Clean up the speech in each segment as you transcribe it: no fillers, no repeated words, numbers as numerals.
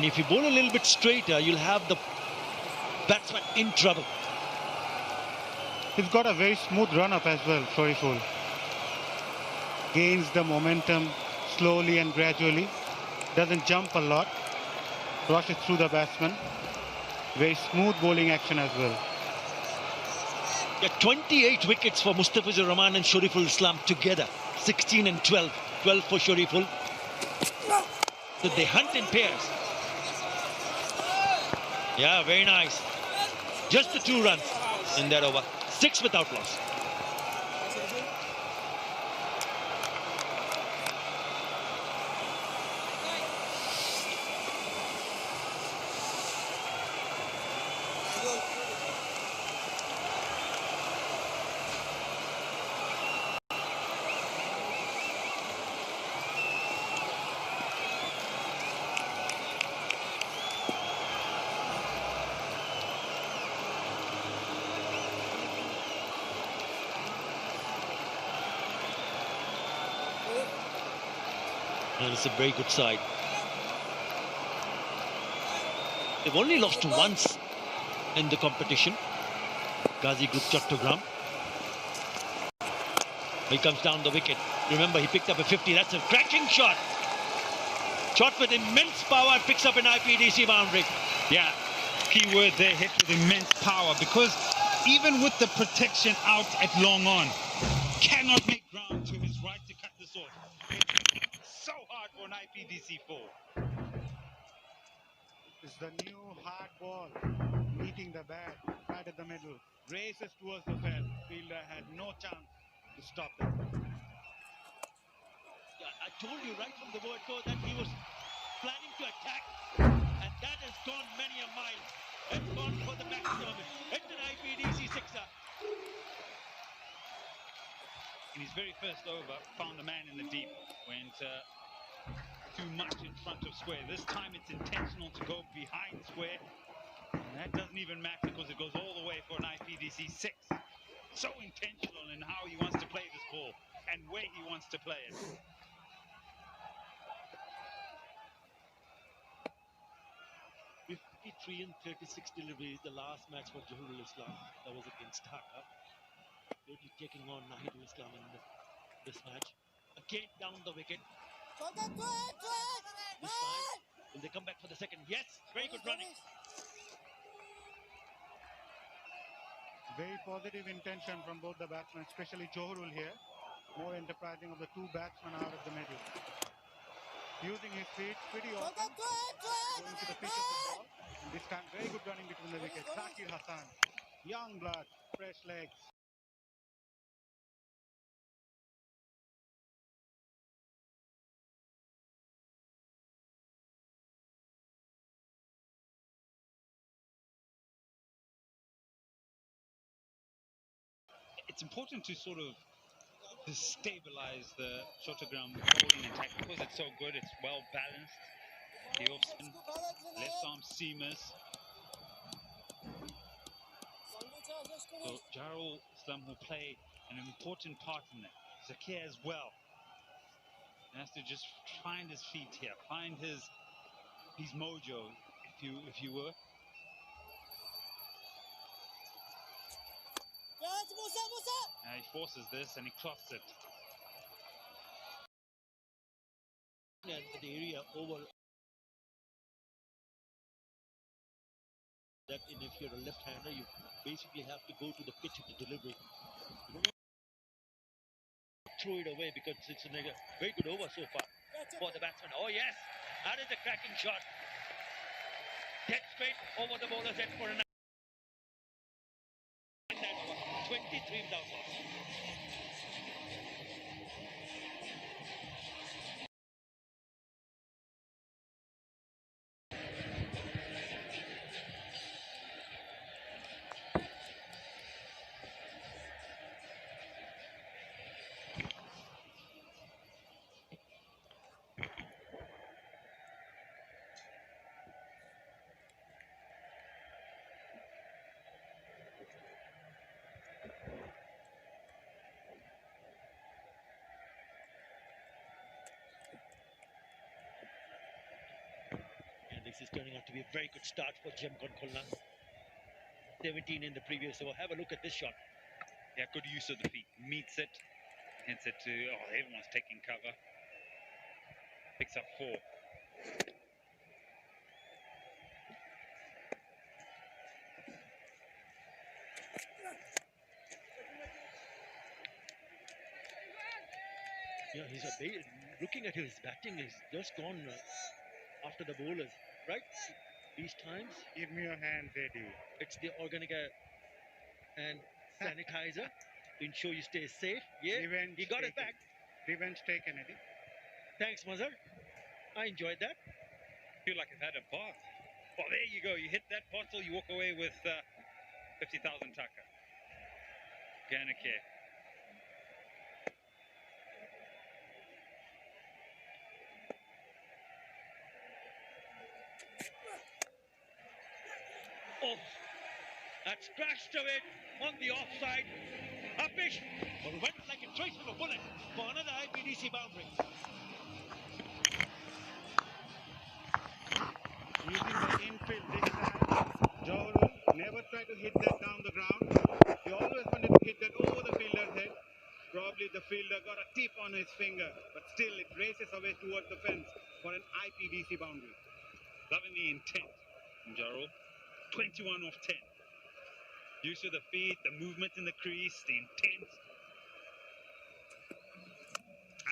And if you bowl a little bit straighter, you'll have the batsman in trouble. He's got a very smooth run-up as well, Shoriful. Gains the momentum slowly and gradually. Doesn't jump a lot. Rushes through the batsman. Very smooth bowling action as well. Yeah, 28 wickets for Mustafizur Rahman and Shoriful Islam together. 16 and 12. 12 for Shoriful. So they hunt in pairs. Yeah, very nice. Just the 2 runs in that over. 6 without loss. And it's a very good side. They've only lost once in the competition. Ghazi Group Chattogram. He comes down the wicket. Remember, he picked up a 50. That's a cracking shot. Shot with immense power, picks up an IPDC boundary. Yeah, key word there, hit with immense power, because even with the protection out at long on, cannot make ground to his right to cut this off. So hard for an IPDC 4. It's the new hard ball meeting the bat right at the middle. Races towards the field. Fielder had no chance to stop that. I told you right from the word go that he was planning to attack, and that has gone many a mile. It's gone for the maximum. It's an IPDC 6er. In his very first over, found the man in the deep. Went too much in front of square. This time it's intentional to go behind square. And that doesn't even matter because it goes all the way for an IPDC 6. So intentional in how he wants to play this ball and where he wants to play it. With 53 and 36 deliveries, the last match for Johurul Islam, that was against Dhaka. They'll be taking on Nahidul Islam in this match. Again down the wicket. This time, will they come back for the second? Yes, very good running. Very positive intention from both the batsmen, especially Johurul here. More enterprising of the 2 batsmen out of the middle. Using his feet pretty often. Going to the pitch of the ball. And this time, very good running between the wickets. Zakir Hassan, young blood, fresh legs. It's important to sort of stabilize the shorter ground bowling attack because it's so good, it's well balanced. The off spin, left arm seamers. So Jarul Islam will play an important part in that. Zakir as well. He has to just find his feet here, find his mojo, if you were. Now he forces this and he cloths it. And the area over that, and if you're a left-hander, you basically have to go to the pitch of the delivery. You don't throw it away because it's a very good over so far for the batsman. Oh yes, that is a cracking shot. Dead straight over the bowler's head for an 23 without loss. This is turning out to be a very good start for Jemkon Khulna. 17 in the previous over. Have a look at this shot. Yeah, good use of the feet. Meets it, hits it to, oh, everyone's taking cover. Picks up 4. Yeah, he's looking at his batting. He's just gone after the bowlers, right? These times, Give me your hand, Eddie. it's the Organica and sanitizer to ensure you stay safe. Yeah, Revenge he got it taken. back. Revenge taken, Eddie. Thanks, Mazhar. I enjoyed that. Feel like I've had a bath. Well, there you go. You hit that bottle, you walk away with 50,000 taka. Ganake. Oh, that's crashed away on the offside. Upish, but went like a trace of a bullet for another IPDC boundary. Using the infield this time, Johru never tried to hit that down the ground. He always wanted to hit that over the fielder's head. Probably the fielder got a tip on his finger, but still it races away towards the fence for an IPDC boundary. Loving the intent from Jarul. 21 off 10. Use of the feet, the movement in the crease, the intent.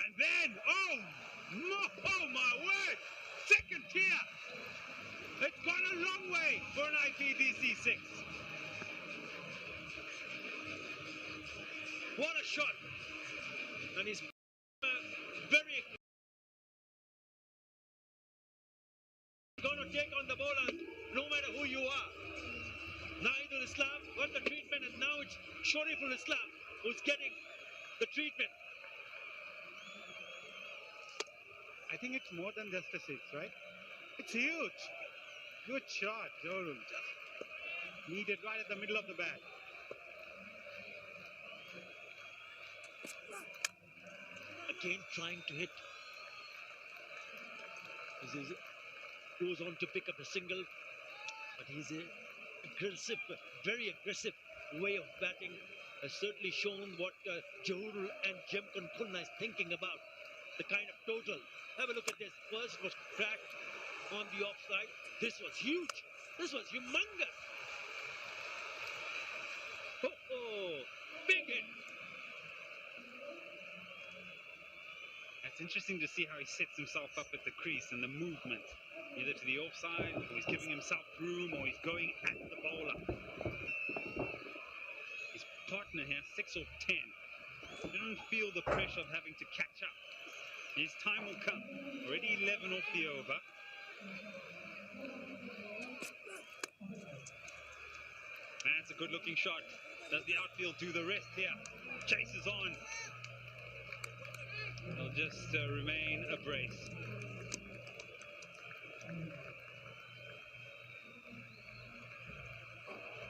And then, oh my word! Second tier! It's gone a long way for an IPDC 6. What a shot! And he's very going to take on the bowler no matter who you are. Naidul Islam got the treatment, and now it's Shariful Islam who's getting the treatment. I think it's more than just a 6, right? It's huge. Good shot, Johru. Just needed right at the middle of the bat. Again trying to hit. This goes on to pick up a single, but he's aggressive, very aggressive way of batting. Has certainly shown what Johru and Jemkon Khulna is thinking about. The kind of total. Have a look at this. First was cracked on the offside. This was huge. This was humongous. Oh, big hit. It's interesting to see how he sets himself up at the crease and the movement, either to the offside, or he's giving himself room, or he's going at the bowler. His partner here, 6 off 10. He doesn't feel the pressure of having to catch up. His time will come. Already 11 off the over. That's a good-looking shot. Does the outfield do the rest here? Chases on. They'll just remain a brace.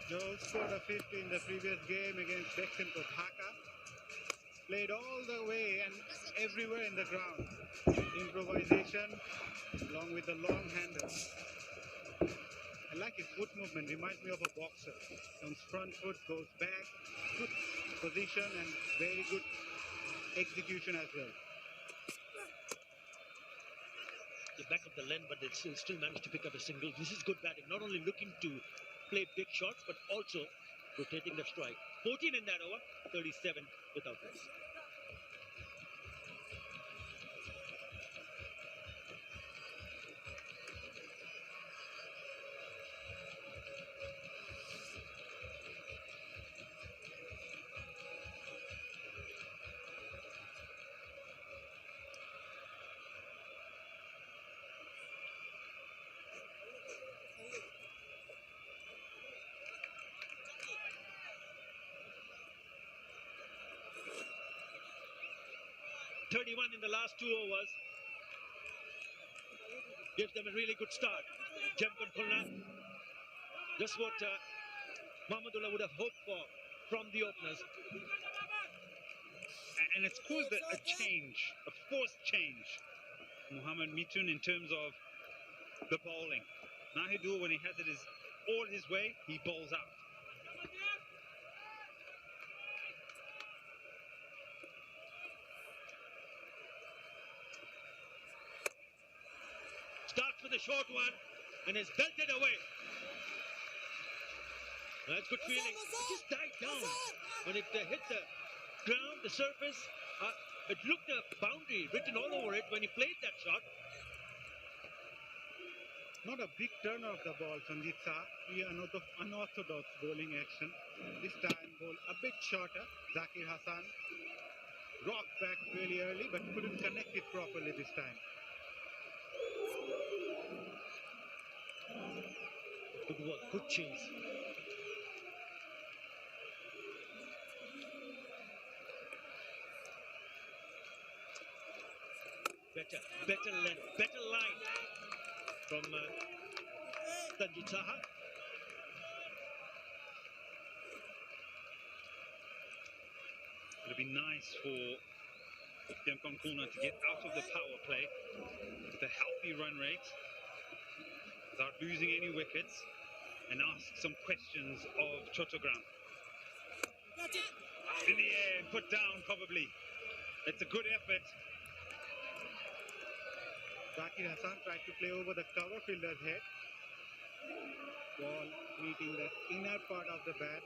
Joel scored a 50 in the previous game against Beximco Dhaka. Played all the way and everywhere in the ground. Improvisation along with the long handle. I like his foot movement, reminds me of a boxer. Comes front foot, goes back, good position and very good execution as well. The back of the length, but they still managed to pick up a single. This is good batting. Not only looking to play big shots, but also rotating the strike. 14 in that over, 37 without this. .31 in the last 2 overs. Gives them a really good start. Jemkon Khulna, just what Mahmudullah would have hoped for from the openers. And it's caused a change, a forced change, Muhammad Mitun, in terms of the bowling. Mahidul, when he has it all his way, he bowls out. Starts with a short one and is belted away. That's good fielding. It just died down. When it hit the ground, the surface, it looked a boundary written all over it when he played that shot. Not a big turn of the ball, Sanjit Saha. He unorthodox bowling action. This time, ball a bit shorter. Zakir Hassan rocked back really early, but couldn't connect it properly this time. Good work, good chase. Better length, better line from Sanjit Saha. It'll be nice for Demkon Kulna to get out of the power play with a healthy run rate without losing any wickets and ask some questions of Chotogram. In the air and put down probably. It's a good effort. Zakir Hassan tried to play over the cover fielder's head. Ball meeting the inner part of the bat.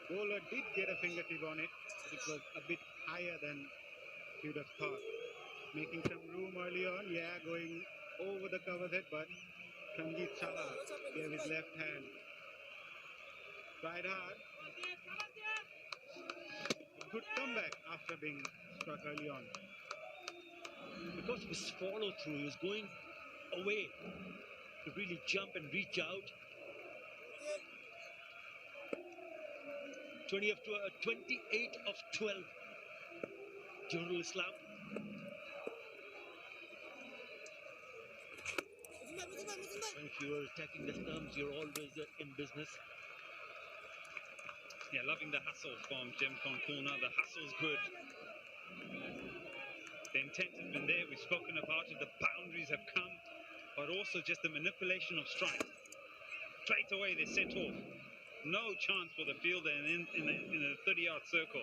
Bowler did get a fingertip on it. It was a bit higher than you'd have thought. Making some room early on, yeah, going over the cover's head, but Sanjit Saha gave his left hand. Tried hard. Good comeback after being struck early on. Because of his follow through, he was going away to really jump and reach out. 28 of 12. Johorul Islam. And if you are attacking the stumps, you're always in business. Yeah, loving the hustle from Demkon Kulna. The hustle's good. The intent has been there. We've spoken about it. The boundaries have come, but also just the manipulation of strike. Straight away, they set off. No chance for the fielder in the 30-yard circle.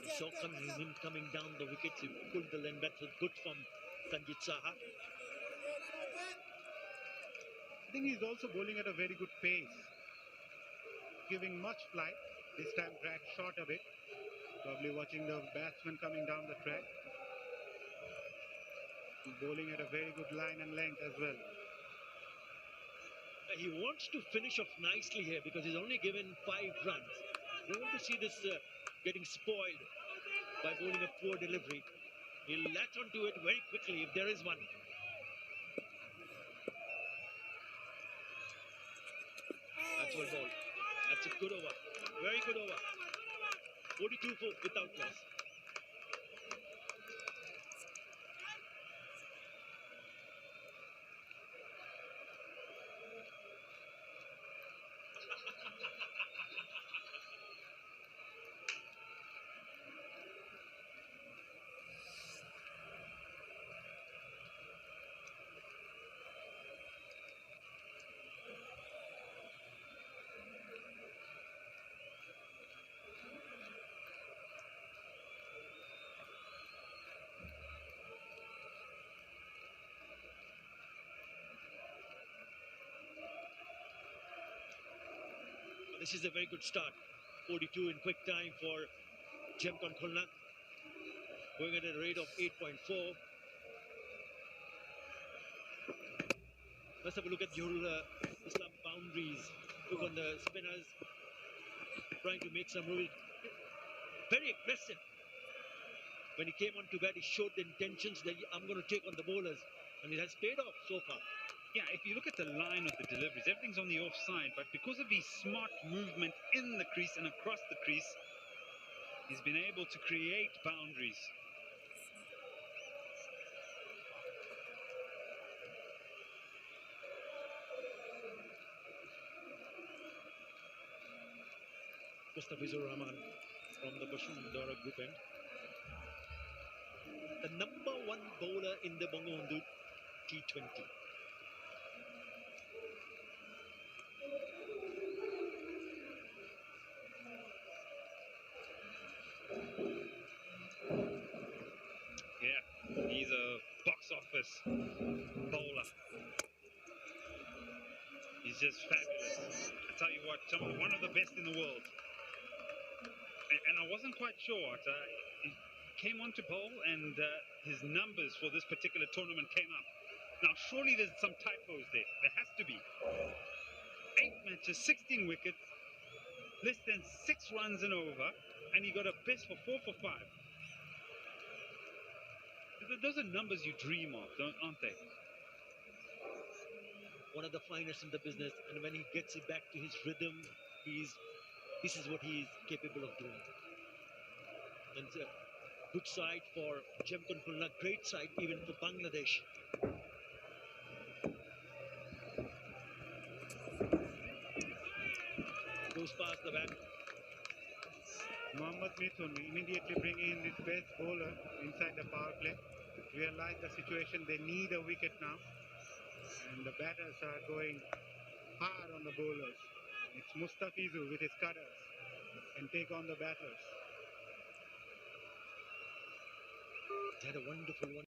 We saw him coming down the wickets. He pulled the length. That was good from Sanjit Saha. I think he's also bowling at a very good pace. Giving much flight. This time dragged short a bit. Probably watching the batsman coming down the track. Bowling at a very good line and length as well. He wants to finish off nicely here because he's only given 5 runs. You don't want to see this getting spoiled by bowling a poor delivery. He'll latch onto it very quickly if there is one. That's one ball. That's a good over. Very good over. 42 without loss. This is a very good start. 42 in quick time for Demkon Kulna. Going at a rate of 8.4. Let's have a look at Johorul Islam boundaries. Look on the spinners. Trying to make some room. Very aggressive. When he came on to bat, he showed the intentions that I'm going to take on the bowlers. And it has paid off so far. Yeah, if you look at the line of the deliveries, everything's on the offside, but because of his smart movement in the crease and across the crease, he's been able to create boundaries. Mustafizur Rahman from the Bashundara group end. The #1 bowler in the Bangabandhu T20. Yeah, he's a box office bowler. He's just fabulous. I tell you what, one of the best in the world. And I wasn't quite sure. He came on to bowl and his numbers for this particular tournament came up. Now, surely there's some typos there. There has to be. 8 matches, 16 wickets, less than 6 runs and over, and he got a best for 4 for 5. Those are numbers you dream of, aren't they? One of the finest in the business, and when he gets it back to his rhythm, this is what he is capable of doing. And it's a good side for Jamkun Khulna, great side even for Bangladesh. Goes past the bat. Mohammad Mithun immediately bringing in his best bowler inside the power play. Realize the situation, they need a wicket now. And the batters are going hard on the bowlers. It's Mustafizur with his cutters and take on the batters. They had a wonderful one.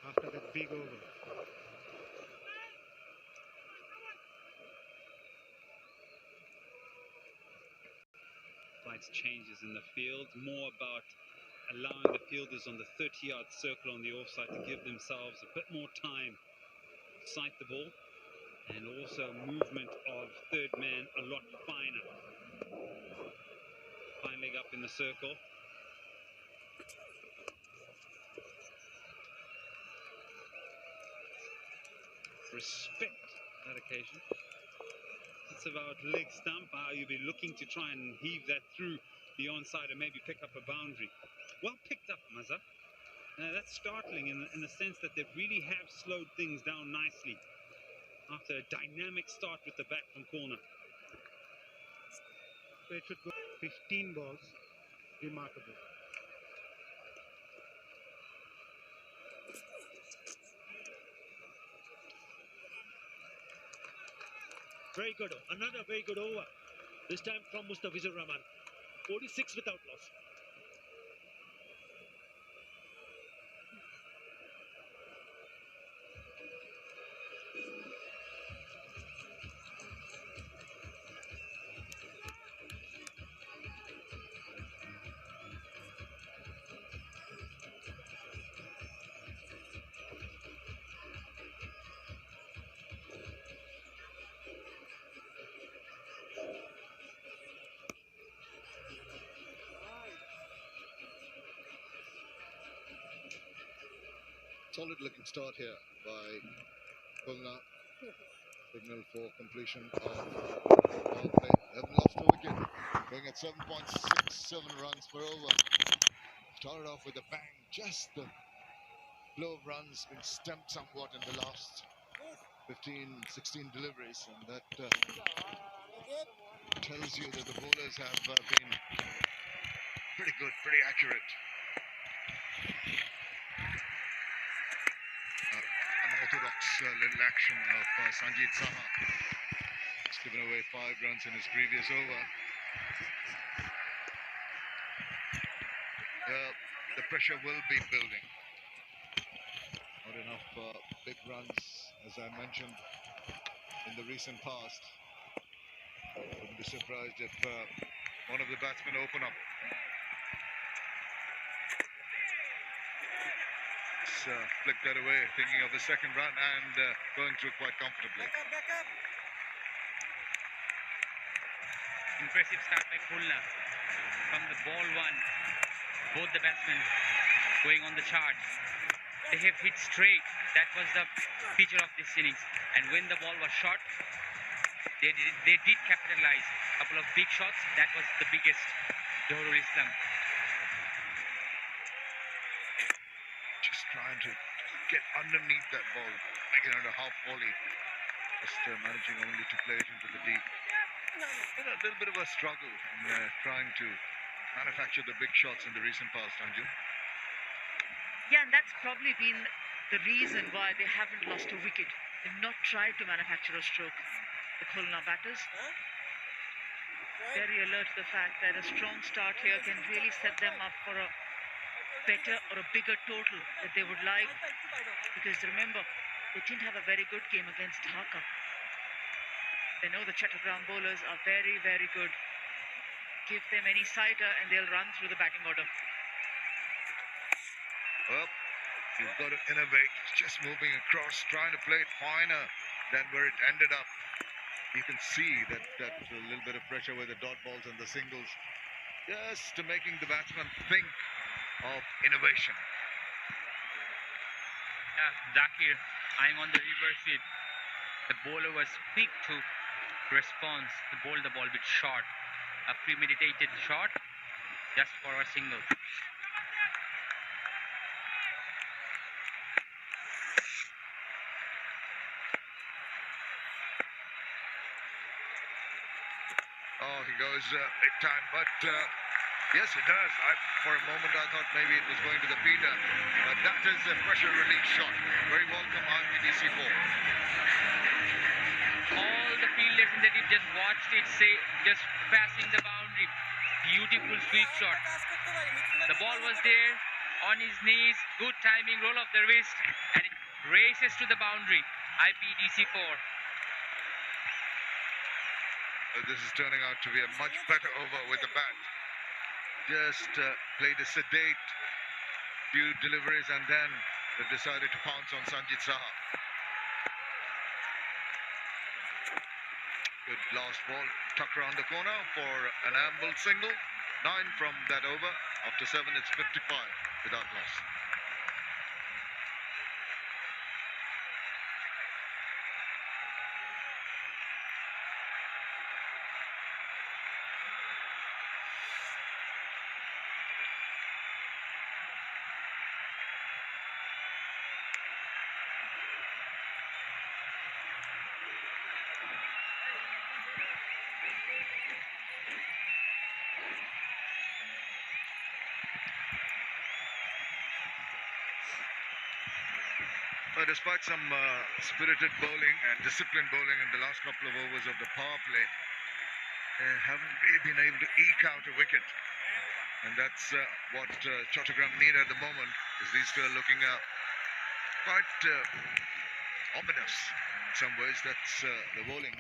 After that big over. Slight changes in the field, more about allowing the fielders on the 30-yard circle on the offside to give themselves a bit more time to sight the ball, and also movement of third man a lot finer. Fine leg up in the circle. Respect that occasion. It's about leg stump, how you'll be looking to try and heave that through the onside and maybe pick up a boundary. Well picked up, Mazza. That's startling in the sense that they really have slowed things down nicely after a dynamic start with the bat from corner. So it should go 15 balls. Remarkable. Very good. Another very good over. This time from Mustafizur Rahman. 46 without loss. Solid looking start here by Khulna. Signal for completion of ball play. Haven't lost a wicket. Going at 7.67 runs per over. Started off with a bang. Just the flow of runs been stamped somewhat in the last 15, 16 deliveries. And that tells you that the bowlers have been pretty good, pretty accurate. Unorthodox little action of Sanjeet Saha. He's given away 5 runs in his previous over. The pressure will be building. Not enough big runs, as I mentioned in the recent past. Wouldn't be surprised if one of the batsmen open up. Flick that away, thinking of the second run and going through quite comfortably. Back up. Impressive start by Khulna. From the ball one, both the batsmen going on the charge. They have hit straight. That was the feature of this innings. And when the ball was short, they did capitalize. A couple of big shots. That was the biggest. Johorul Islam. Just trying to get underneath that ball, make it under half volley. Just managing only to play it into the deep. Been a little bit of a struggle in trying to manufacture the big shots in the recent past, Anju. Yeah, and that's probably been the reason why they haven't lost a wicket. They've not tried to manufacture a stroke. The Khulna batters. Very alert to the fact that a strong start here can really set them up for a better or a bigger total that they would like. Because remember, they didn't have a very good game against Dhaka. They know the Chattogram bowlers are very, very good. Give them any sighter and they'll run through the batting order. Well, you've got to innovate. Just moving across, trying to play it finer than where it ended up. You can see that a little bit of pressure with the dot balls and the singles. Just to making the batsman think of innovation. Zakir, I'm on the reverse seat. The bowler was quick to respond. He bowled the ball a bit short. A premeditated shot just for a single. Oh, he goes big time, but yes, it does. For a moment, I thought maybe it was going to the feeder, but that is a pressure release shot. Very welcome, IPDC4. All the fielders in the deep just watched it, just passing the boundary. Beautiful sweep shot. The ball was there on his knees. Good timing, roll of the wrist, and it races to the boundary. IPDC4. This is turning out to be a much better over with the bat. Just played a sedate few deliveries and then they've decided to pounce on Sanjit Saha. Good last ball, tuck around the corner for an amble single. 9 from that over. After 7, it's 55 without loss. Despite some spirited bowling and disciplined bowling in the last couple of overs of the power play, they haven't really been able to eke out a wicket. And that's what Chattogram need at the moment, is these two are looking quite ominous in some ways. That's the bowling.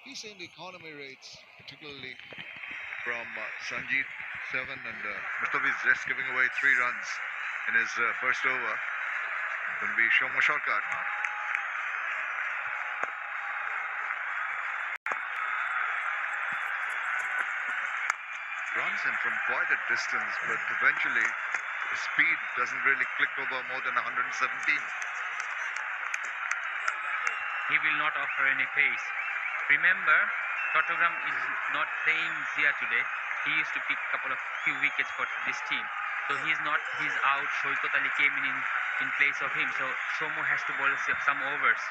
Decent economy rates, particularly from Sanjit, 7, and Mustafiz just giving away 3 runs in his first over. Going to be Shomo Sarkar. Runs in from quite a distance, but eventually the speed doesn't really click over more than 117. He will not offer any pace. Remember, Chattogram is not playing Zia today. He used to pick a few wickets for this team. So he's out. Shoikot Ali came in place of him. So Shomo has to bowl some overs.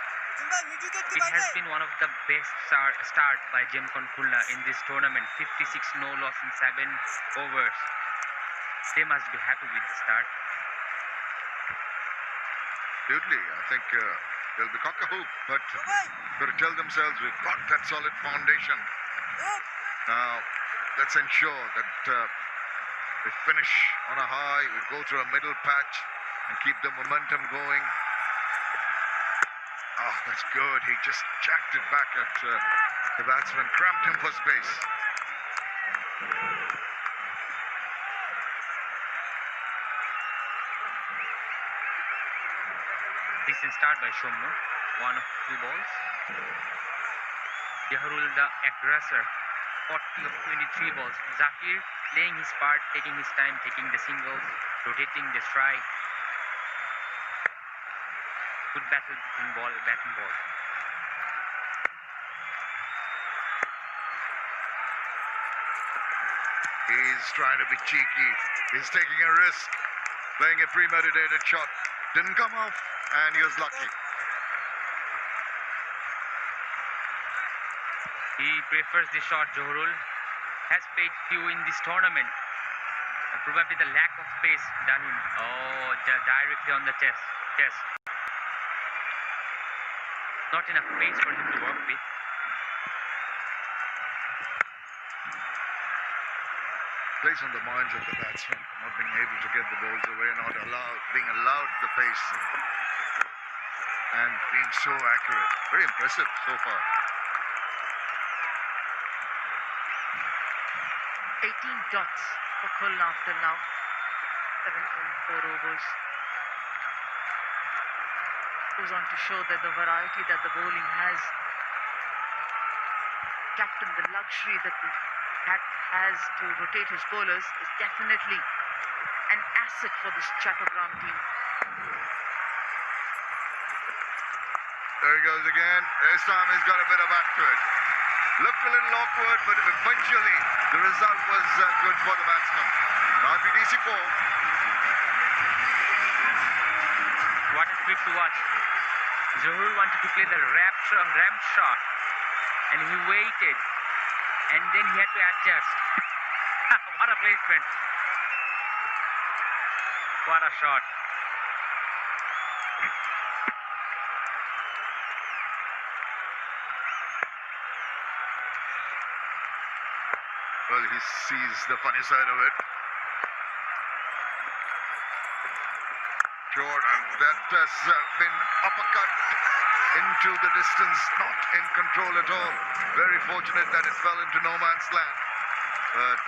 It has been one of the best start by Gemcon Khulna in this tournament. 56 no loss in 7 overs. They must be happy with the start. Absolutely. I think they'll be cock-a-hoop, but got to tell themselves we've got that solid foundation. Now, let's ensure that we finish on a high, we go through a middle patch and keep the momentum going. Oh, that's good. He just jacked it back at the batsman, cramped him for space. Decent start by Shomno. 1 of 2 balls. Jaharul the aggressor. 40 of 23 balls. Zakir playing his part, taking his time, taking the singles, rotating the strike. Good battle between bat and ball. He's trying to be cheeky. He's taking a risk, playing a premeditated shot. Didn't come off, and he was lucky. He prefers the shot. Jaharul has played few in this tournament. Probably the lack of pace done him. Oh, directly on the chest. Not enough pace for him to work with. Plays on the minds of the batsmen, not being able to get the balls away, being allowed the pace, and being so accurate. Very impressive so far. 18 dots for Khulna after now. 7.4 overs. Goes on to show that the variety that the bowling has, captain, the luxury that the hat has to rotate his bowlers is definitely an asset for this Chattogram team. There he goes again. This time he's got a bit of back to it. Looked a little awkward, but eventually the result was good for the batsman. Now BDC 4. What a flip to watch. Zahoor wanted to play the ramp shot, and he waited, and then he had to adjust. What a placement. What a shot. Well, he sees the funny side of it. Sure, and that has been uppercut into the distance, not in control at all. Very fortunate that it fell into no man's land. But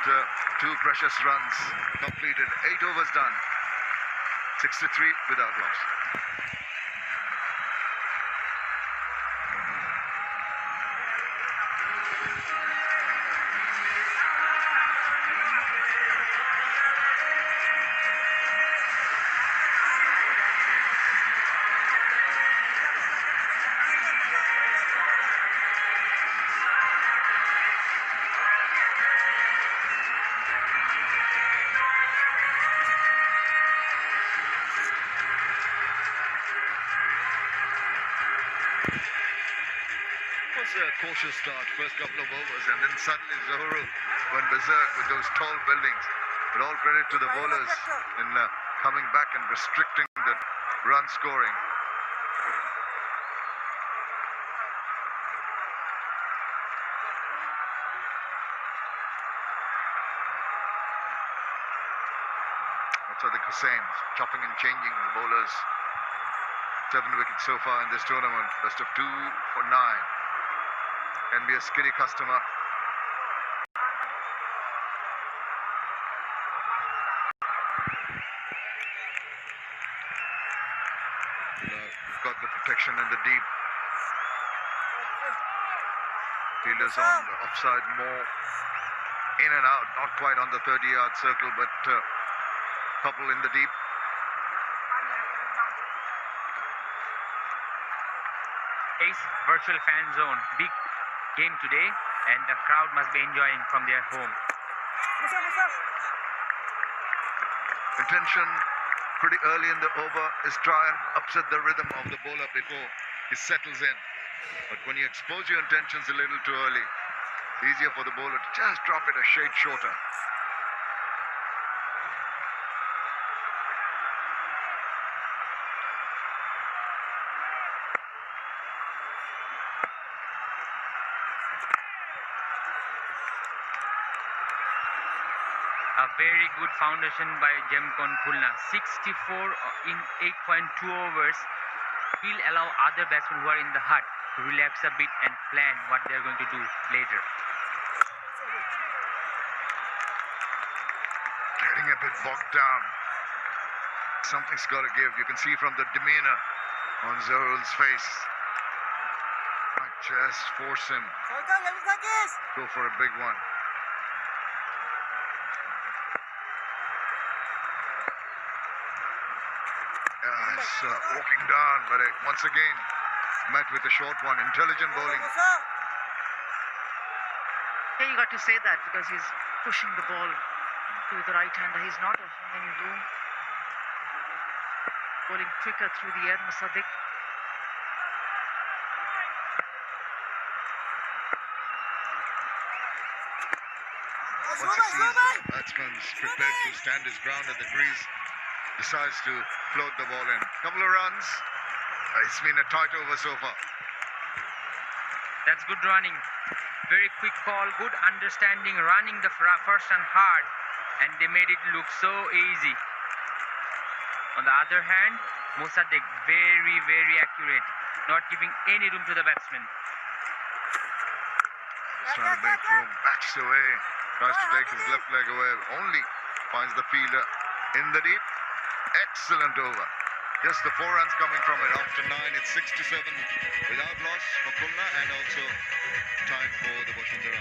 2 precious runs completed, 8 overs done, 63 without loss. A cautious start, first couple of overs, and then suddenly Zahoor went berserk with those tall buildings. But all credit to the bowlers in coming back and restricting the run scoring. That's Sadiq Hussain chopping and changing the bowlers. 7 wickets so far in this tournament, best of 2 for 9. Can be a skitty customer. Got the protection in the deep. Fielders on the offside, more in and out, not quite on the 30-yard circle, but couple in the deep. Ace virtual fan zone, big game today, and the crowd must be enjoying from their home. Intention pretty early in the over is try and upset the rhythm of the bowler before he settles in. But when you expose your intentions a little too early, it's easier for the bowler to just drop it a shade shorter. A very good foundation by Jemkon Khulna. 64 in 8.2 overs will allow other batsmen who are in the hut to relax a bit and plan what they are going to do later. getting a bit bogged down. Something's got to give. You can see from the demeanor on Zohrul's face. Might just force him. Go for a big one. He's walking down, but once again met with a short one. Intelligent bowling. Yeah, you got to say that because he's pushing the ball to the right hander. He's not offering any room. Bowling quicker through the air, Musaddiq. Once he sees the batsman's prepared to stand his ground at the crease, decides to float the ball in. Couple of runs. It's been a tight over so far. That's good running. Very quick call, good understanding, running the first run hard, and they made it look so easy. On the other hand, Musaddiq very, very accurate, not giving any room to the batsman. He's trying to make room, backs away, tries to take his left leg away, only finds the fielder in the deep. Excellent over. Just the 4 runs coming from it. After 9, it's 6-7 without loss for Khulna, and also time for the Bashundhara.